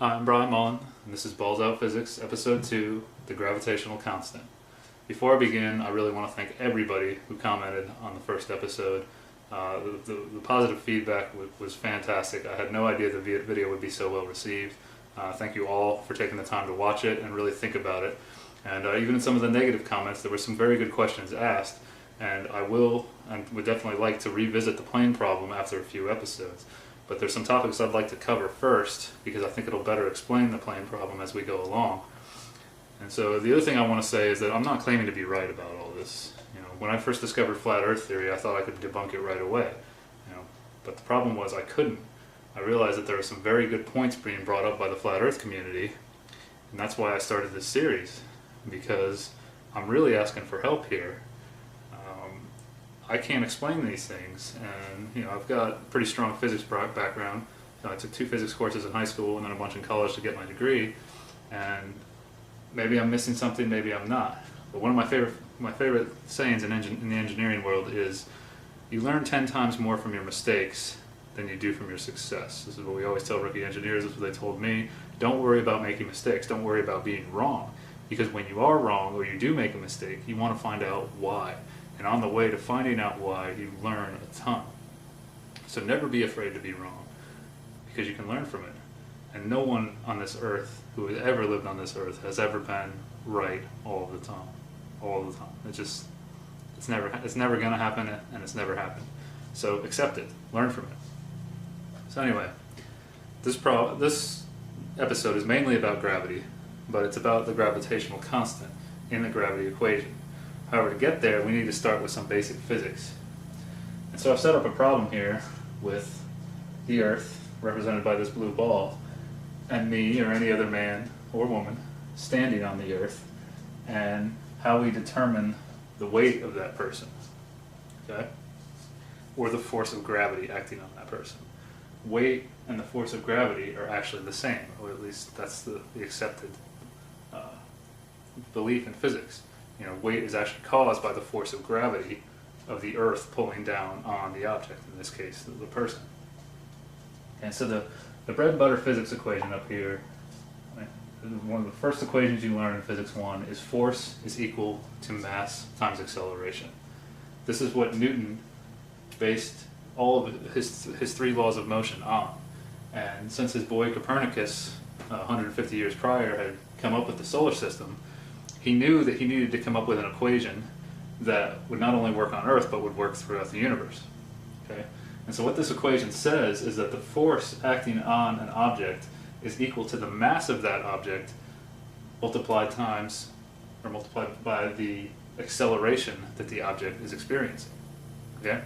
Hi, I'm Brian Mullen, and this is Balls Out Physics, Episode 2, The Gravitational Constant. Before I begin, I really want to thank everybody who commented on the first episode. The positive feedback was fantastic. I had no idea the video would be so well received. Thank you all for taking the time to watch it and really think about it. And even in some of the negative comments, there were some very good questions asked, and I would definitely like to revisit the plane problem after a few episodes. But there's some topics I'd like to cover first because I think it'll better explain the plane problem as we go along. And so the other thing I want to say is that I'm not claiming to be right about all this. When I first discovered flat Earth theory, I thought I could debunk it right away. But the problem was I couldn't. I realized that there were some very good points being brought up by the flat Earth community, and that's why I started this series, because I'm really asking for help here. I can't explain these things, and I've got a pretty strong physics background. I took 2 physics courses in high school and then a bunch in college to get my degree, and maybe I'm missing something, maybe I'm not. But one of my favorite sayings in the engineering world is, you learn 10 times more from your mistakes than you do from your success. This is what we always tell rookie engineers. This is what they told me. Don't worry about making mistakes. Don't worry about being wrong. Because when you are wrong or you do make a mistake, you want to find out why. And on the way to finding out why, you learn a ton. So never be afraid to be wrong, because you can learn from it. And no one on this earth who has ever lived on this earth has ever been right all the time. All the time. It's never going to happen, and it's never happened. So accept it. Learn from it. So anyway, this episode is mainly about gravity, but it's about the gravitational constant in the gravity equation. However, to get there, we need to start with some basic physics. And so I've set up a problem here with the Earth, represented by this blue ball, and me, or any other man or woman, standing on the Earth, and how we determine the weight of that person, okay? Or the force of gravity acting on that person. Weight and the force of gravity are actually the same, or at least that's the accepted belief in physics. Weight is actually caused by the force of gravity of the Earth pulling down on the object, in this case, the person. And so the bread and butter physics equation up here, one of the first equations you learn in Physics 1 is force is equal to mass times acceleration. This is what Newton based all of his 3 laws of motion on. And since his boy Copernicus, 150 years prior, had come up with the solar system, he knew that he needed to come up with an equation that would not only work on Earth, but would work throughout the universe. Okay? And so what this equation says is that the force acting on an object is equal to the mass of that object multiplied by the acceleration that the object is experiencing. Okay?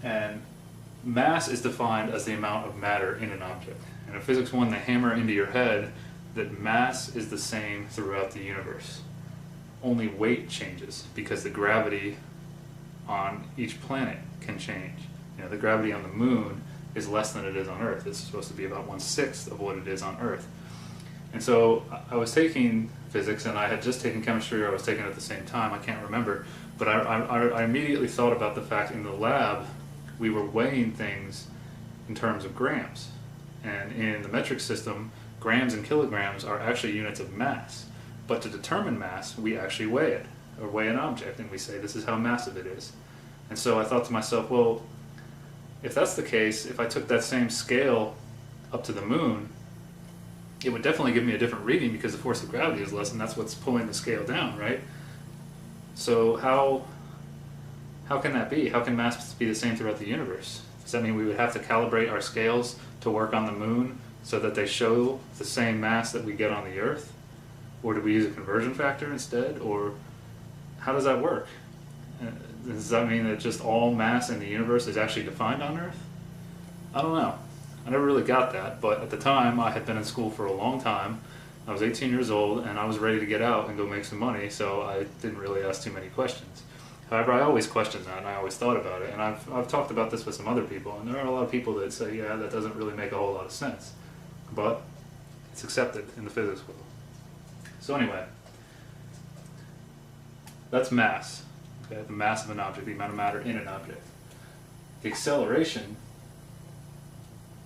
And mass is defined as the amount of matter in an object. And in Physics 1, they hammer into your head that mass is the same throughout the universe. Only weight changes because the gravity on each planet can change. The gravity on the moon is less than it is on Earth. It's supposed to be about 1/6 of what it is on Earth. And so I was taking physics, and I had just taken chemistry, or I was taking it at the same time, I can't remember, but I immediately thought about the fact in the lab we were weighing things in terms of grams. And in the metric system, grams and kilograms are actually units of mass. But to determine mass, we actually weigh it, or weigh an object, and we say this is how massive it is. And so I thought to myself, well, if that's the case, if I took that same scale up to the moon, it would definitely give me a different reading because the force of gravity is less, and that's what's pulling the scale down, right? So how can that be? How can mass be the same throughout the universe? Does that mean we would have to calibrate our scales to work on the moon so that they show the same mass that we get on the Earth? Or do we use a conversion factor instead? Or how does that work? Does that mean that just all mass in the universe is actually defined on Earth? I don't know. I never really got that, but at the time I had been in school for a long time. I was 18 years old and I was ready to get out and go make some money, so I didn't really ask too many questions. However, I always questioned that, and I always thought about it, and I've talked about this with some other people, and there are a lot of people that say, yeah, that doesn't really make a whole lot of sense. But it's accepted in the physics world. So anyway, that's mass. Okay, the mass of an object, the amount of matter in an object. The acceleration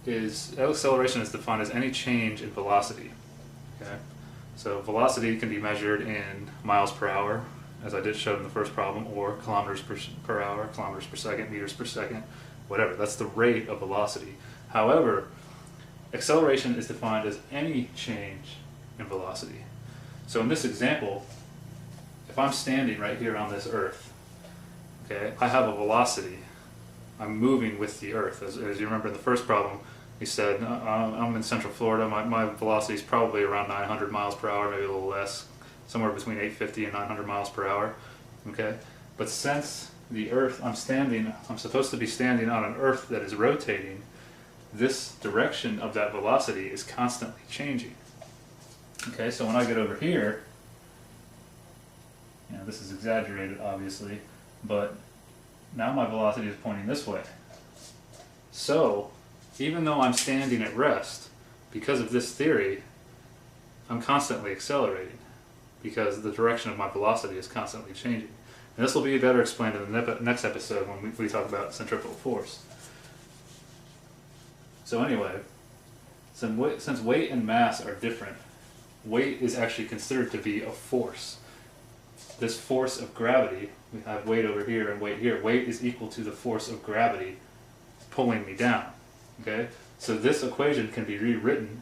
acceleration is defined as any change in velocity. Okay, so velocity can be measured in miles per hour, as I did show in the first problem, or kilometers per hour, kilometers per second, meters per second, whatever. That's the rate of velocity. However, acceleration is defined as any change in velocity. So in this example, if I'm standing right here on this Earth, okay, I have a velocity. I'm moving with the Earth. As you remember in the first problem, we said I'm in Central Florida. My velocity is probably around 900 miles per hour, maybe a little less, somewhere between 850 and 900 miles per hour. Okay, but since the Earth, I'm supposed to be standing on an Earth that is rotating. This direction of that velocity is constantly changing. Okay, so when I get over here, this is exaggerated obviously, but now my velocity is pointing this way. So even though I'm standing at rest, because of this theory, I'm constantly accelerating because the direction of my velocity is constantly changing. And this will be better explained in the next episode when we talk about centrifugal force. So anyway, since weight and mass are different, weight is actually considered to be a force. This force of gravity, we have weight over here and weight here, weight is equal to the force of gravity pulling me down. Okay? So this equation can be rewritten,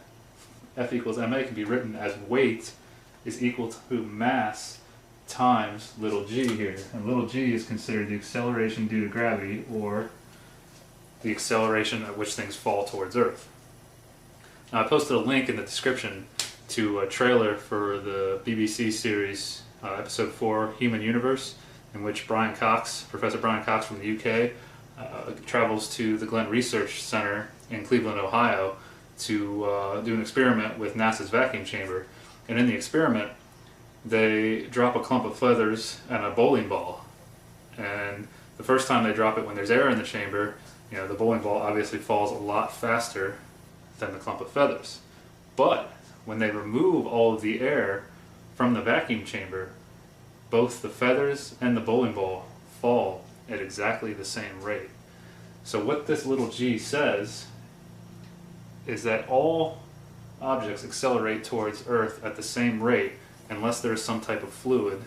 F equals ma can be written as weight is equal to mass times little g here. And little g is considered the acceleration due to gravity, or the acceleration at which things fall towards Earth. Now I posted a link in the description to a trailer for the BBC series episode 4, Human Universe, in which Professor Brian Cox from the UK travels to the Glenn Research Center in Cleveland, Ohio to do an experiment with NASA's vacuum chamber. And in the experiment, they drop a clump of feathers and a bowling ball. And the first time they drop it when there's air in the chamber, the bowling ball obviously falls a lot faster than the clump of feathers. But when they remove all of the air from the vacuum chamber, both the feathers and the bowling ball fall at exactly the same rate. So what this little g says is that all objects accelerate towards Earth at the same rate unless there is some type of fluid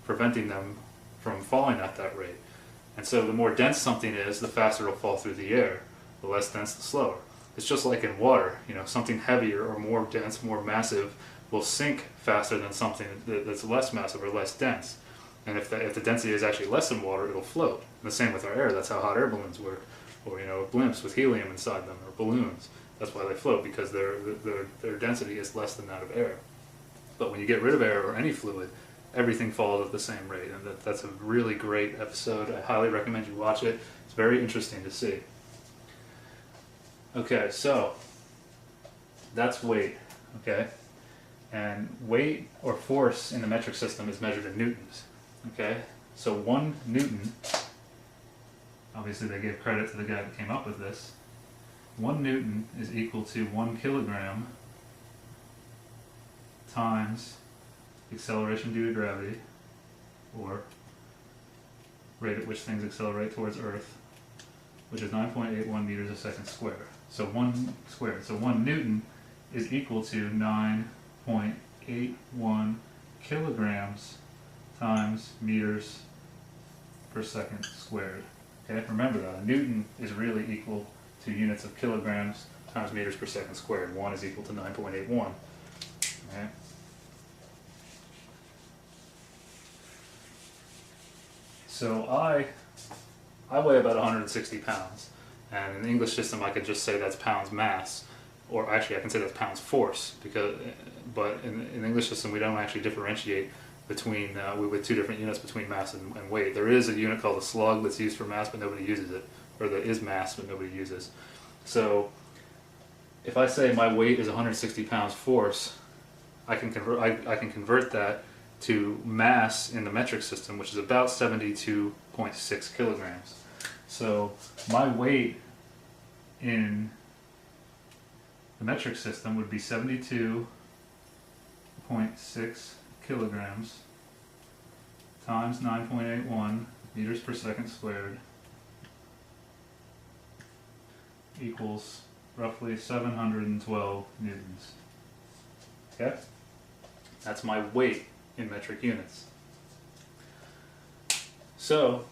preventing them from falling at that rate. And so the more dense something is, the faster it'll fall through the air. The less dense, the slower. It's just like in water. Something heavier or more dense, more massive will sink faster than something that's less massive or less dense. And if the density is actually less than water, it'll float. And the same with our air. That's how hot air balloons work. Or blimps with helium inside them, or balloons. That's why they float, because their density is less than that of air. But when you get rid of air or any fluid, everything falls at the same rate. And that's a really great episode. I highly recommend you watch it. It's very interesting to see. Okay, so that's weight. Okay, and weight or force in the metric system is measured in newtons. Okay, so 1 newton, obviously they give credit to the guy that came up with this, 1 newton is equal to 1 kilogram times acceleration due to gravity, or rate at which things accelerate towards Earth, which is 9.81 meters a second squared. So 1 squared. So 1 newton is equal to 9.81 kilograms times meters per second squared. Okay, remember that. A newton is really equal to units of kilograms times meters per second squared. 1 is equal to 9.81. Okay. So I weigh about 160 pounds, and in the English system I could just say that's pounds mass, or actually I can say that's pounds force, but in the English system we don't actually differentiate between, with 2 different units between mass and weight. There is a unit called a slug that's used for mass, but nobody uses it, or that is mass, but nobody uses. So if I say my weight is 160 pounds force, I can convert that to mass in the metric system, which is about 72.6 kilograms. So my weight in the metric system would be 72.6 kilograms times 9.81 meters per second squared equals roughly 712 newtons. Okay? That's my weight in metric units. So,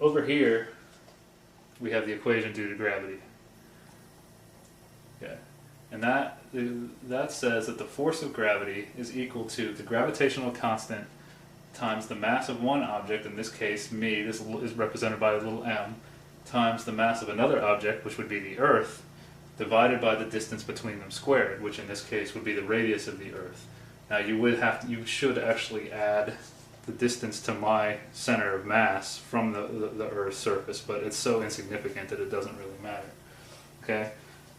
over here, we have the equation due to gravity. Okay. And that says that the force of gravity is equal to the gravitational constant times the mass of one object, in this case me, this is represented by a little m, times the mass of another object, which would be the Earth, divided by the distance between them squared, which in this case would be the radius of the Earth. Now you should actually add the distance to my center of mass from the Earth's surface, but it's so insignificant that it doesn't really matter. Okay?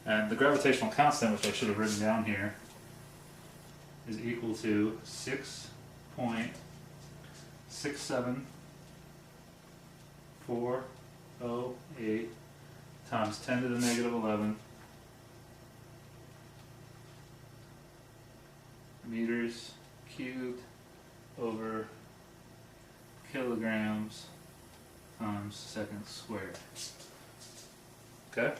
And the gravitational constant, which I should have written down here, is equal to 6.67408 times 10 to the negative 11 meters cubed over kilograms times seconds squared. Okay?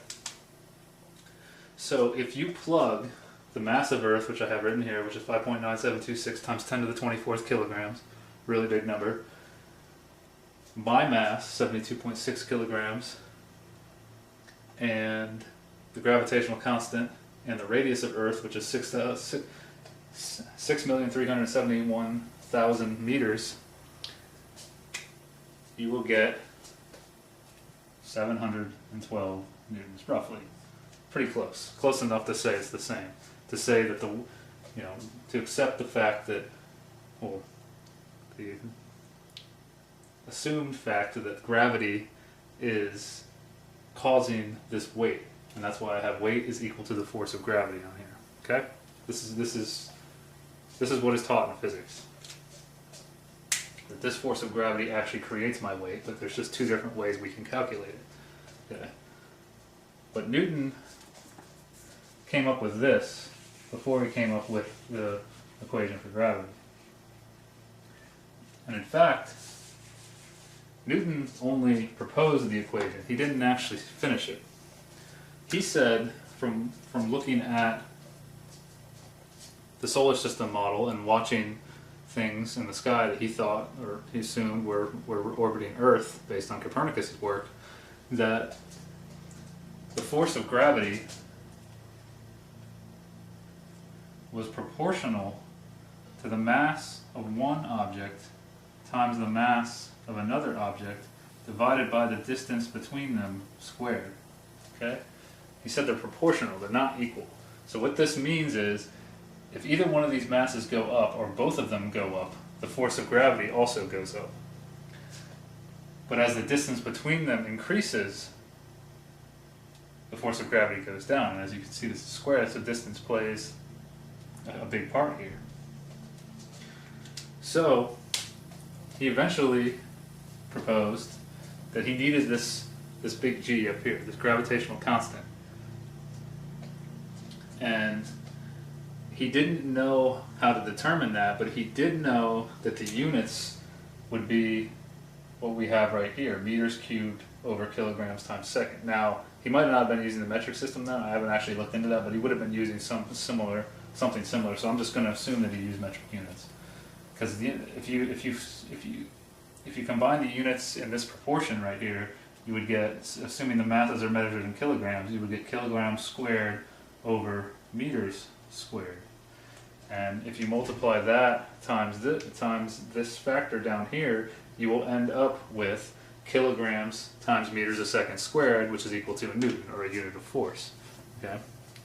So if you plug the mass of Earth, which I have written here, which is 5.9726 times 10 to the 24th kilograms, really big number, my mass, 72.6 kilograms, and the gravitational constant, and the radius of Earth, which is 6,371,000 meters, you will get 712 newtons, roughly. Pretty close. Close enough to say it's the same. To say that to accept the fact that, well, the assumed fact that gravity is causing this weight, and that's why I have weight is equal to the force of gravity on here. Okay? This is what is taught in physics. That this force of gravity actually creates my weight, but there's just two different ways we can calculate it. Okay? But Newton came up with this before he came up with the equation for gravity. And in fact, Newton only proposed the equation. He didn't actually finish it. He said, from looking at the solar system model and watching things in the sky that he thought, or he assumed were orbiting Earth based on Copernicus' work, that the force of gravity was proportional to the mass of one object times the mass of another object divided by the distance between them squared. Okay? He said they're proportional, they're not equal. So what this means is, if either one of these masses go up, or both of them go up, the force of gravity also goes up. But as the distance between them increases, the force of gravity goes down. And as you can see, this is squared, so distance plays a big part here. So, he eventually proposed that he needed this big G up here, this gravitational constant. And he didn't know how to determine that, but he did know that the units would be what we have right here, meters cubed over kilograms times second. Now, he might not have been using the metric system then, I haven't actually looked into that, but he would have been using something similar, so I'm just going to assume that he used metric units. Because if you combine the units in this proportion right here, you would get, assuming the masses are measured in kilograms, you would get kilograms squared over meters squared. And if you multiply that times this factor down here, you will end up with kilograms times meters a second squared, which is equal to a newton, or a unit of force. Okay,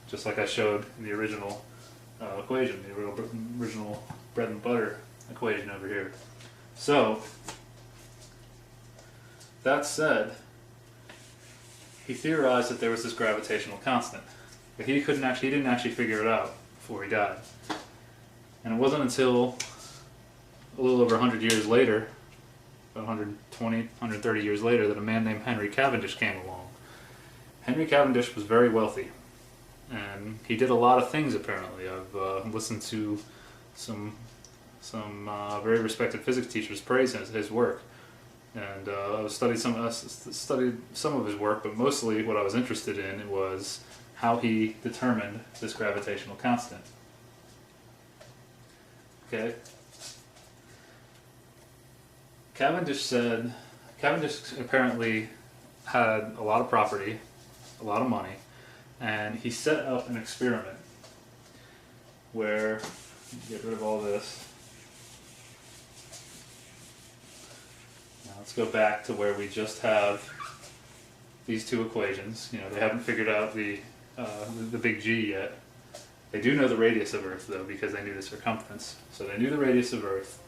just like I showed in the original equation, the original bread and butter equation over here. So, that said, he theorized that there was this gravitational constant, but he didn't actually figure it out before he died. And it wasn't until a little over 100 years later, about 120, 130 years later, that a man named Henry Cavendish came along. Henry Cavendish was very wealthy, and he did a lot of things apparently. I've listened to some very respected physics teachers praise his work, and I studied some of his work, but mostly what I was interested in was how he determined this gravitational constant. Okay? Cavendish apparently had a lot of property, a lot of money, and he set up an experiment where, get rid of all this. Now let's go back to where we just have these two equations. You know, they haven't figured out the big G yet. They do know the radius of Earth though, because they knew the circumference. So they knew the radius of Earth,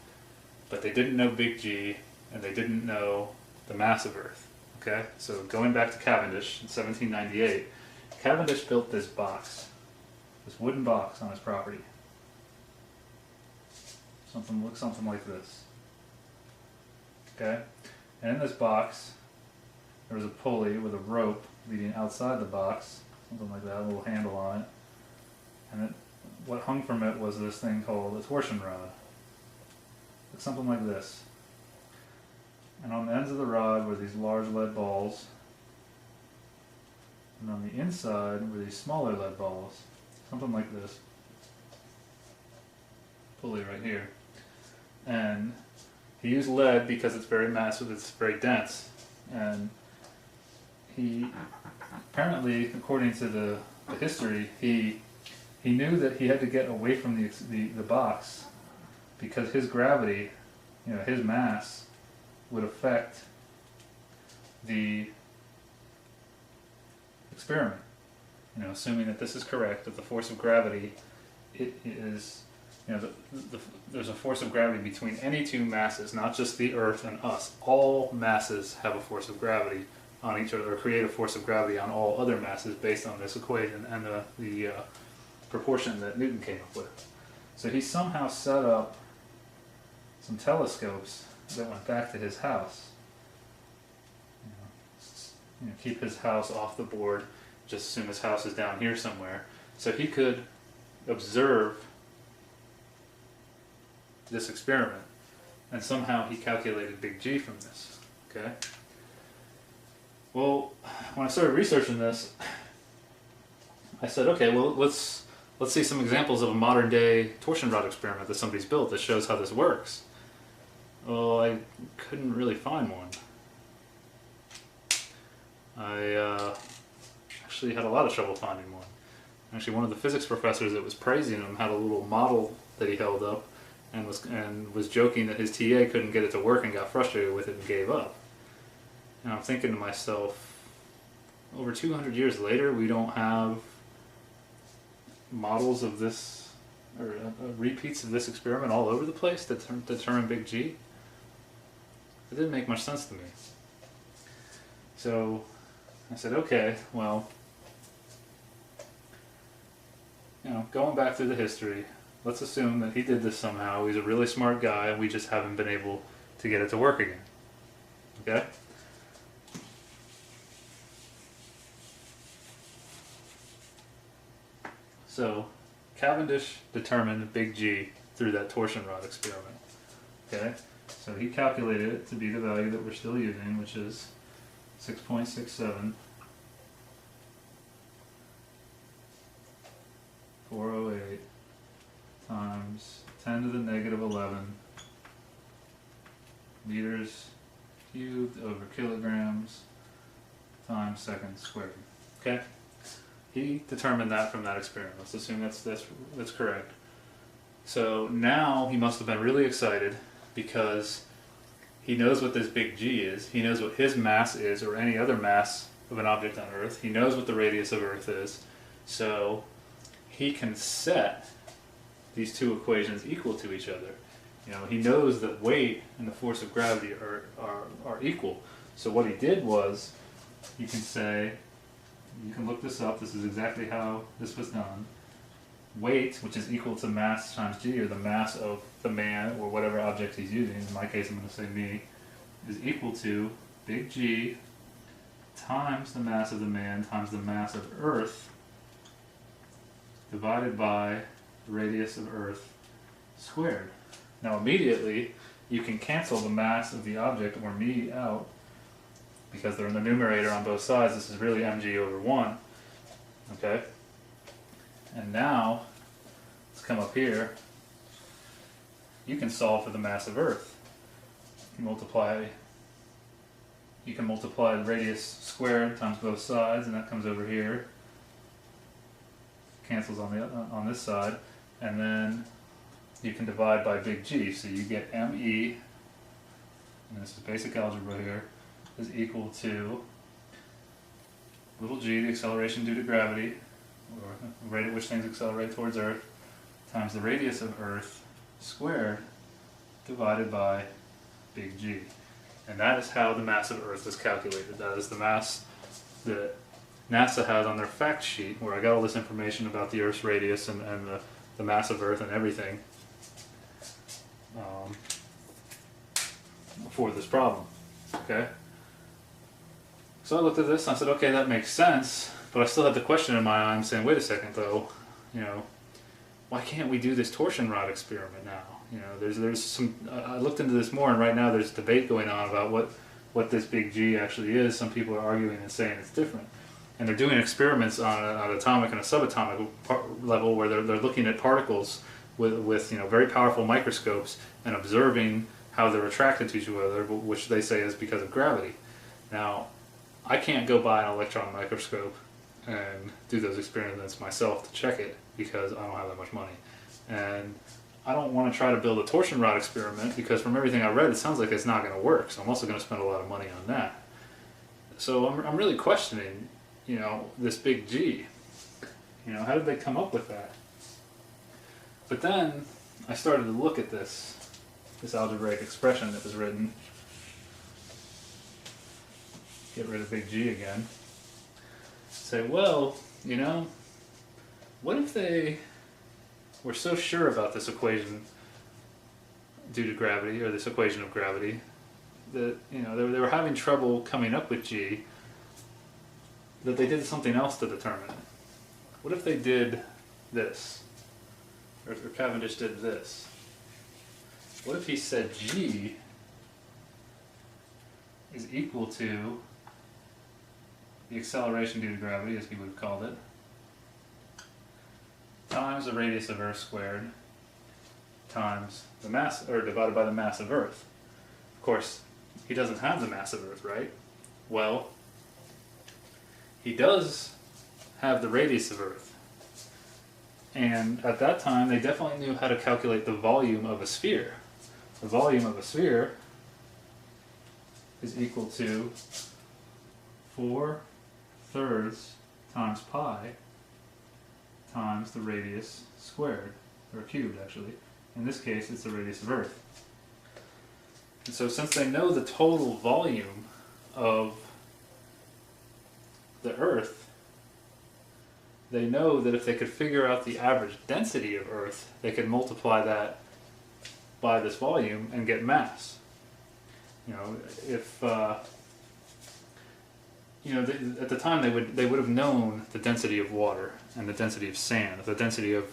but they didn't know big G, and they didn't know the mass of Earth. Okay, so going back to Cavendish in 1798, Cavendish built this box, this wooden box on his property. Looks something like this. Okay, and in this box there was a pulley with a rope leading outside the box, something like that, a little handle on it. And what hung from it was this thing called a torsion rod. Looks something like this. And on the ends of the rod were these large lead balls. And on the inside were these smaller lead balls. Something like this. Pulley right here. And he used lead because it's very massive, it's very dense. And he, apparently, according to the history, he knew that he had to get away from the box because his gravity, you know, his mass, would affect the experiment. You know, assuming that this is correct, that the force of gravity, it is, you know, there's a force of gravity between any two masses, not just the Earth and us. All masses have a force of gravity on each other, or create a force of gravity on all other masses based on this equation and the proportion that Newton came up with. So he somehow set up some telescopes that went back to his house. You know, keep his house off the board, just assume his house is down here somewhere. So he could observe this experiment, and somehow he calculated big G from this. Okay. Well, when I started researching this, I said, okay, well, let's see some examples of a modern day torsion rod experiment that somebody's built that shows how this works. Well, I couldn't really find one. I actually had a lot of trouble finding one. Actually, one of the physics professors that was praising him had a little model that he held up and was joking that his TA couldn't get it to work and got frustrated with it and gave up. And I'm thinking to myself, over 200 years later, we don't have models of this, or repeats of this experiment all over the place that determine big G. It didn't make much sense to me. So I said, okay, well, you know, going back through the history, let's assume that he did this somehow. He's a really smart guy, and we just haven't been able to get it to work again. Okay? So Cavendish determined big G through that torsion rod experiment. Okay? So he calculated it to be the value that we're still using, which is 6.67 408 times 10 to the negative 11 meters cubed over kilograms times seconds squared. Okay? He determined that from that experiment. Let's assume that's correct. So now he must have been really excited because he knows what this big G is. He knows what his mass is, or any other mass of an object on Earth. He knows what the radius of Earth is. So he can set these two equations equal to each other. You know, he knows that weight and the force of gravity are equal. So what he did was, you can say, you can look this up, this is exactly how this was done. Weight, which is equal to mass times G, or the mass of the man, or whatever object he's using, in my case I'm going to say me, is equal to big G times the mass of the man times the mass of Earth divided by the radius of Earth squared. Now immediately you can cancel the mass of the object, or me, out, because they're in the numerator on both sides. This is really mg over 1. Okay? And now, let's come up here. You can solve for the mass of Earth. You can multiply the radius squared times both sides, and that comes over here. Cancels on this side, and then you can divide by big G, so you get ME, and this is basic algebra here, is equal to little g, the acceleration due to gravity, or the rate at which things accelerate towards Earth, times the radius of Earth squared divided by big G. And that is how the mass of Earth is calculated. That is the mass that NASA has on their fact sheet, where I got all this information about the Earth's radius and the mass of Earth and everything for this problem. Okay? So I looked at this and I said, okay, that makes sense, but I still had the question in my mind saying, wait a second though, why can't we do this torsion rod experiment now? There's some, I looked into this more, and right now there's debate going on about what this big G actually is. Some people are arguing and saying it's different. And they're doing experiments on an atomic and a subatomic level where they're looking at particles with very powerful microscopes and observing how they're attracted to each other, which they say is because of gravity. Now, I can't go buy an electron microscope and do those experiments myself to check it because I don't have that much money. And I don't want to try to build a torsion rod experiment because from everything I read, it sounds like it's not going to work. So I'm also going to spend a lot of money on that. So I'm really questioning, this big G. How did they come up with that? But then I started to look at this algebraic expression that was written. Get rid of big G again. Say, well, what if they were so sure about this equation due to gravity, or this equation of gravity, that they were having trouble coming up with G, that they did something else to determine it. What if they did this? Or Cavendish did this? What if he said G is equal to the acceleration due to gravity, as he would have called it, times the radius of Earth squared times the mass, or divided by the mass of Earth. Of course, he doesn't have the mass of Earth, right? Well, he does have the radius of Earth. And at that time, they definitely knew how to calculate the volume of a sphere. The volume of a sphere is equal to 4/3 times pi times the radius squared, or cubed actually. In this case, it's the radius of Earth. And so since they know the total volume of the Earth, they know that if they could figure out the average density of Earth, they could multiply that by this volume and get mass. At the time they would have known the density of water and the density of sand, the density of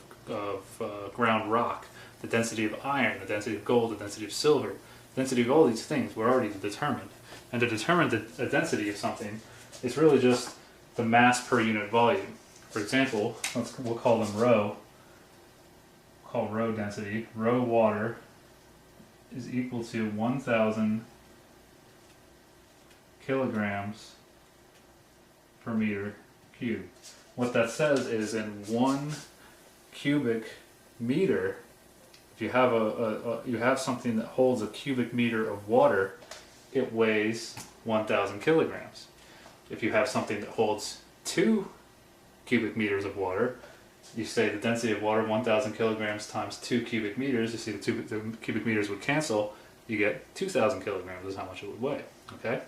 ground rock, the density of iron, the density of gold, the density of silver, the density of all these things were already determined. And to determine the density of something, it's really just the mass per unit volume. For example, we'll call them rho. We'll call rho density. Rho water is equal to 1,000 kilograms per meter cubed. What that says is in 1 cubic meter, if you have you have something that holds a cubic meter of water, it weighs 1,000 kilograms. If you have something that holds 2 cubic meters of water, you say the density of water 1,000 kilograms times 2 cubic meters. You see the cubic meters would cancel. You get 2,000 kilograms is how much it would weigh. Okay,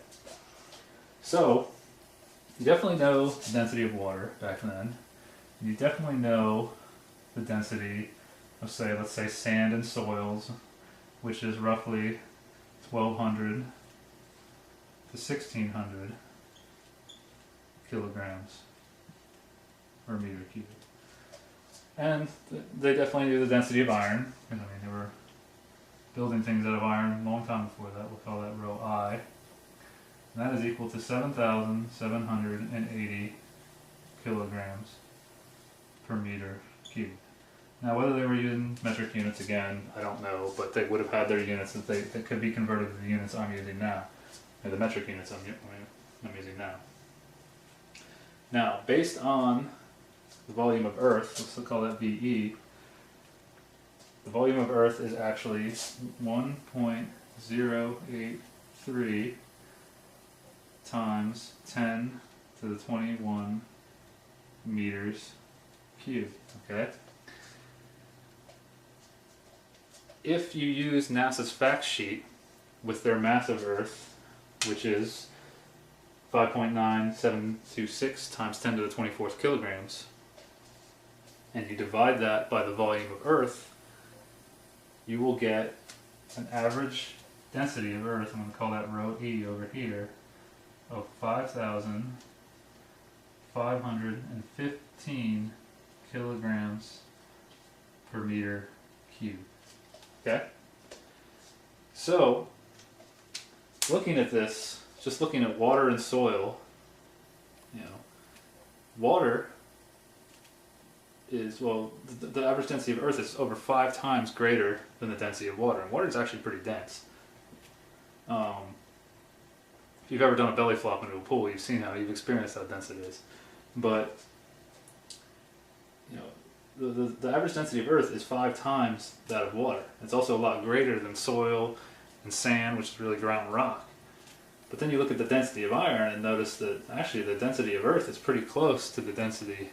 so you definitely know the density of water back then. You definitely know the density of, let's say sand and soils, which is roughly 1,200 to 1,600 kilograms per meter cubed. And they definitely knew the density of iron, because they were building things out of iron a long time before that. We'll call that rho I. And that is equal to 7,780 kilograms per meter cubed. Now, whether they were using metric units again, I don't know, but they would have had their units that could be converted to the units I'm using now, or the metric units I'm using now. Now, based on the volume of Earth, let's call that VE, the volume of Earth is actually 1.083 times 10 to the 21 meters cubed, okay? If you use NASA's fact sheet with their mass of Earth, which is 5.9726 times 10 to the 24th kilograms, and you divide that by the volume of Earth, you will get an average density of Earth, I'm going to call that rho E over here, of 5,515 kilograms per meter cubed. Okay? So, looking at this, just looking at water and soil, water is, well, the average density of Earth is over 5 times greater than the density of water, and water is actually pretty dense. If you've ever done a belly flop into a pool, you've experienced how dense it is. But the average density of Earth is 5 times that of water. It's also a lot greater than soil and sand, which is really ground rock. But then you look at the density of iron and notice that actually the density of Earth is pretty close to the density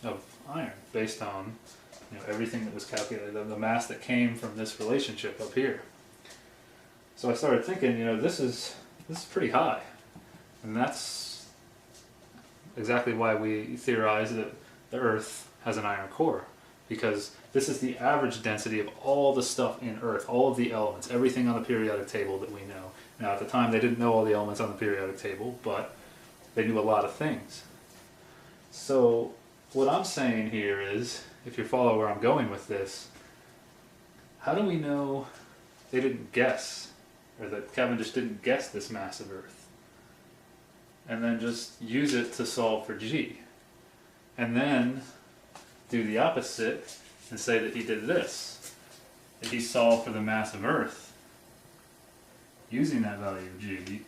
of iron, based on everything that was calculated, the mass that came from this relationship up here. So I started thinking, this is pretty high, and that's exactly why we theorize that the Earth has an iron core, because this is the average density of all the stuff in Earth, all of the elements, everything on the periodic table that we know. Now, at the time, they didn't know all the elements on the periodic table, but they knew a lot of things. So what I'm saying here is, if you follow where I'm going with this, how do we know they didn't guess, or that Cavendish didn't guess this mass of Earth, and then just use it to solve for G, and then do the opposite and say that he did this, that he solved for the mass of Earth using that value of G?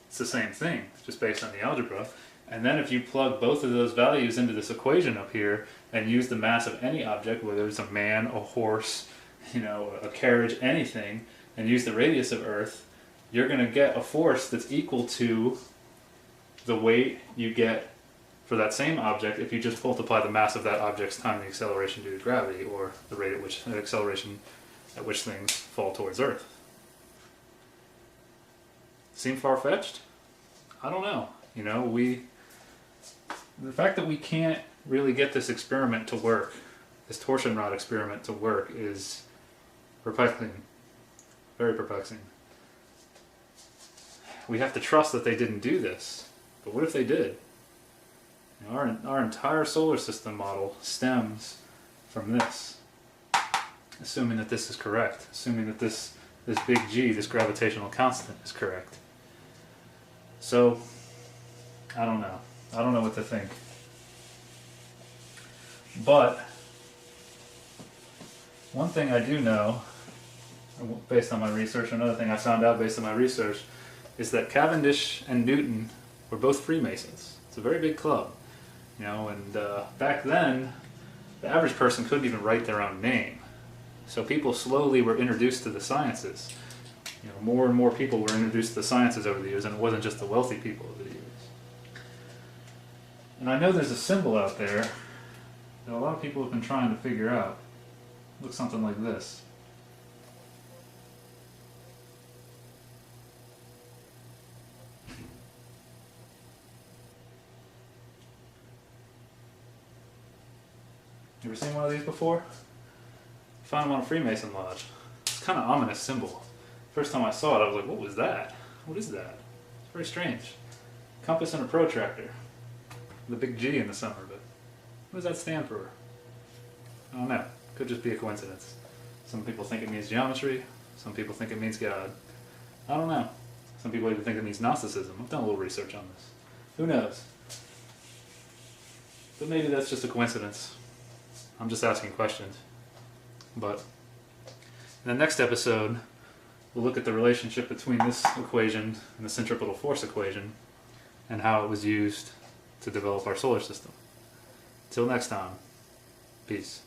It's the same thing, just based on the algebra. And then if you plug both of those values into this equation up here and use the mass of any object, whether it's a man, a horse, a carriage, anything, and use the radius of Earth, you're going to get a force that's equal to the weight you get for that same object if you just multiply the mass of that object's time the acceleration due to gravity, or the rate at which the acceleration at which things fall towards Earth. Seem far-fetched? I don't know. The fact that we can't really get this experiment to work, this torsion rod experiment to work, is perplexing. Very perplexing. We have to trust that they didn't do this. But what if they did? Our entire solar system model stems from this. Assuming that this is correct. Assuming that this big G, this gravitational constant, is correct. So, I don't know. I don't know what to think. But one thing I do know, based on my research, another thing I found out based on my research, is that Cavendish and Newton were both Freemasons. It's a very big club. And back then, the average person couldn't even write their own name. So people slowly were introduced to the sciences. More and more people were introduced to the sciences over the years, and it wasn't just the wealthy people over the years. And I know there's a symbol out there that a lot of people have been trying to figure out. It looks something like this. You ever seen one of these before? Found them on a Freemason lodge. It's kind of ominous symbol. First time I saw it, I was like, what was that? What is that? It's very strange. Compass and a protractor. The big G in the center of it. What does that stand for? I don't know. Could just be a coincidence. Some people think it means geometry. Some people think it means God. I don't know. Some people even think it means Gnosticism. I've done a little research on this. Who knows? But maybe that's just a coincidence. I'm just asking questions. But in the next episode, we'll look at the relationship between this equation and the centripetal force equation and how it was used to develop our solar system. Till next time, peace.